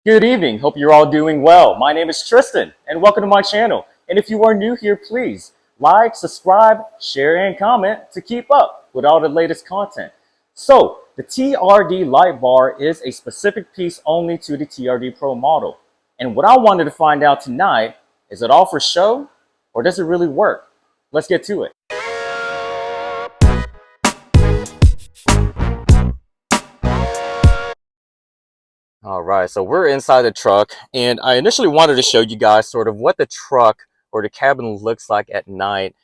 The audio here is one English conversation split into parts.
Good evening. Hope you're all doing well. My name is Tristan, and welcome to my channel. And if you are new here, please like, subscribe, share, and comment to keep up with all the latest content. So, the TRD light bar is a specific piece only to the TRD Pro model. And what I wanted to find out tonight, is it all for show, or does it really work? Let's get to it. All right, so we're inside the truck, and I initially wanted to show you guys sort of what the truck or the cabin looks like at night.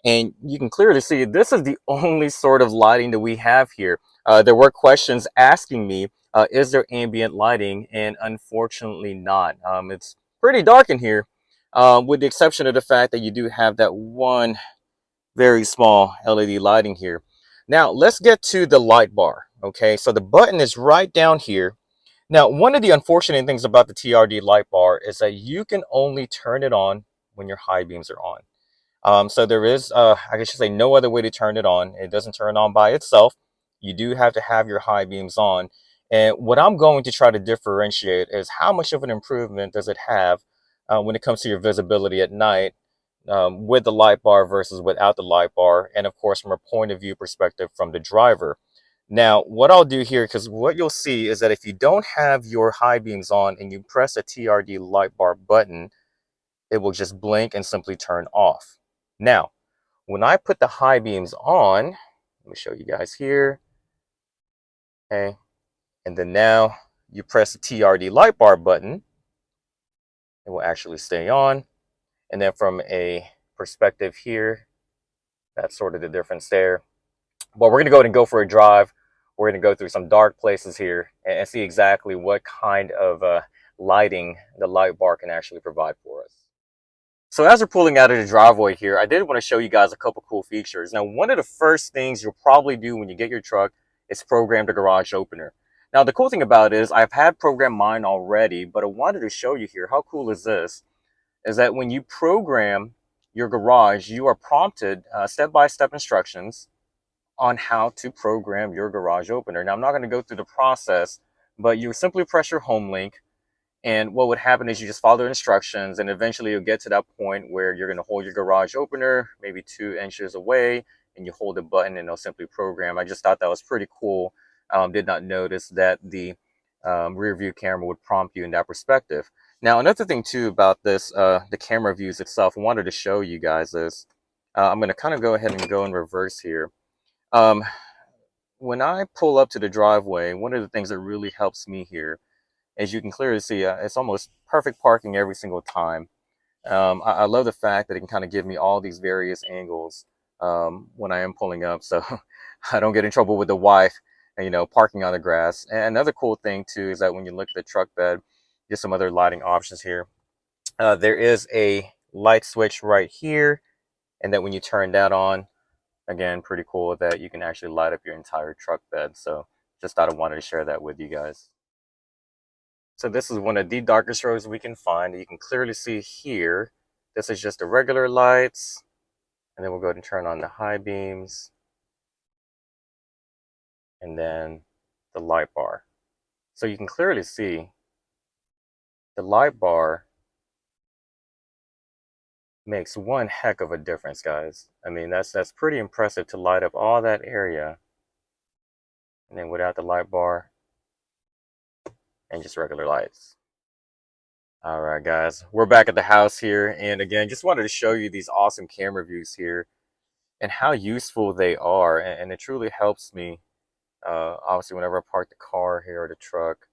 And you can clearly see this is the only sort of lighting that we have here. There were questions asking me, is there ambient lighting? And unfortunately not. It's pretty dark in here, with the exception of the fact that you do have that one very small LED lighting here. Now, let's get to the light bar. Okay, so the button is right down here. Now, one of the unfortunate things about the TRD light bar is that you can only turn it on when your high beams are on. So there is, I guess you say, no other way to turn it on. It doesn't turn on by itself. You do have to have your high beams on. And what I'm going to try to differentiate is how much of an improvement does it have when it comes to your visibility at night with the light bar versus without the light bar. And of course, from a point of view perspective from the driver. Now, what I'll do here, because what you'll see is that if you don't have your high beams on and you press a TRD light bar button, it will just blink and simply turn off. Now, when I put the high beams on, let me show you guys here. Okay, and then now you press the TRD light bar button, it will actually stay on. And then from a perspective here, that's sort of the difference there. But we're going to go ahead and go for a drive. We're going to go through some dark places here and see exactly what kind of lighting the light bar can actually provide for us. So as we're pulling out of the driveway here, I did want to show you guys a couple cool features. Now, one of the first things you'll probably do when you get your truck is program the garage opener. Now, the cool thing about it is I've had programmed mine already, but I wanted to show you here, how cool is this, is that when you program your garage, you are prompted step-by-step instructions on how to program your garage opener. Now, I'm not going to go through the process, but you simply press your home link, and what would happen is you just follow the instructions, and eventually you'll get to that point where you're going to hold your garage opener maybe 2 inches away, and you hold the button and it'll simply program. I just thought that was pretty cool. Did not notice that the rear view camera would prompt you in that perspective. Now, another thing too about this, the camera views itself, I wanted to show you guys this. I'm going to kind of go ahead and go in reverse here. When I pull up to the driveway, one of the things that really helps me here, as you can clearly see, it's almost perfect parking every single time. I love the fact that it can kind of give me all these various angles when I am pulling up, so I don't get in trouble with the wife, you know, parking on the grass. And another cool thing too is that when you look at the truck bed, there's some other lighting options here. There is a light switch right here, and that when you turn that on, again, pretty cool that you can actually light up your entire truck bed. So just thought I wanted to share that with you guys. So this is one of the darkest rows we can find. You can clearly see here, this is just the regular lights. And then we'll go ahead and turn on the high beams. And then the light bar. So you can clearly see the light bar makes one heck of a difference, guys. I mean, that's pretty impressive to light up all that area, and then without the light bar and just regular lights. All right, guys, we're back at the house here, and again, just wanted to show you these awesome camera views here and how useful they are, and it truly helps me. Obviously, whenever I park the car here or the truck,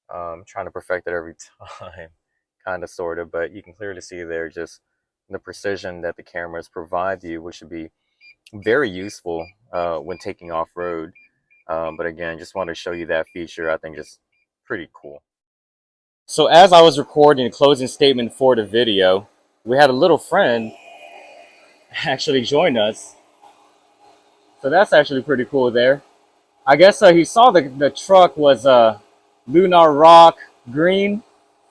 I'm trying to perfect it every time, kind of, sort of, but you can clearly see there just the precision that the cameras provide you, which should be very useful when taking off-road. But again, just want to show you that feature. I think it's pretty cool. So as I was recording a closing statement for the video, we had a little friend actually join us. So that's actually pretty cool there. I guess he saw the truck was Lunar Rock green,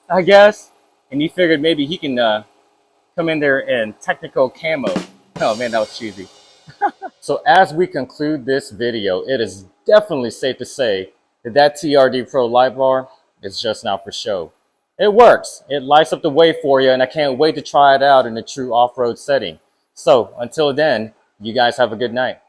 I guess, and he figured maybe he can come in there in technical camo. Oh man, that was cheesy. So as we conclude this video, it is definitely safe to say that TRD Pro light bar It's just not for show. It works. It lights up the way for you, and I can't wait to try it out in a true off-road setting. So until then, you guys have a good night.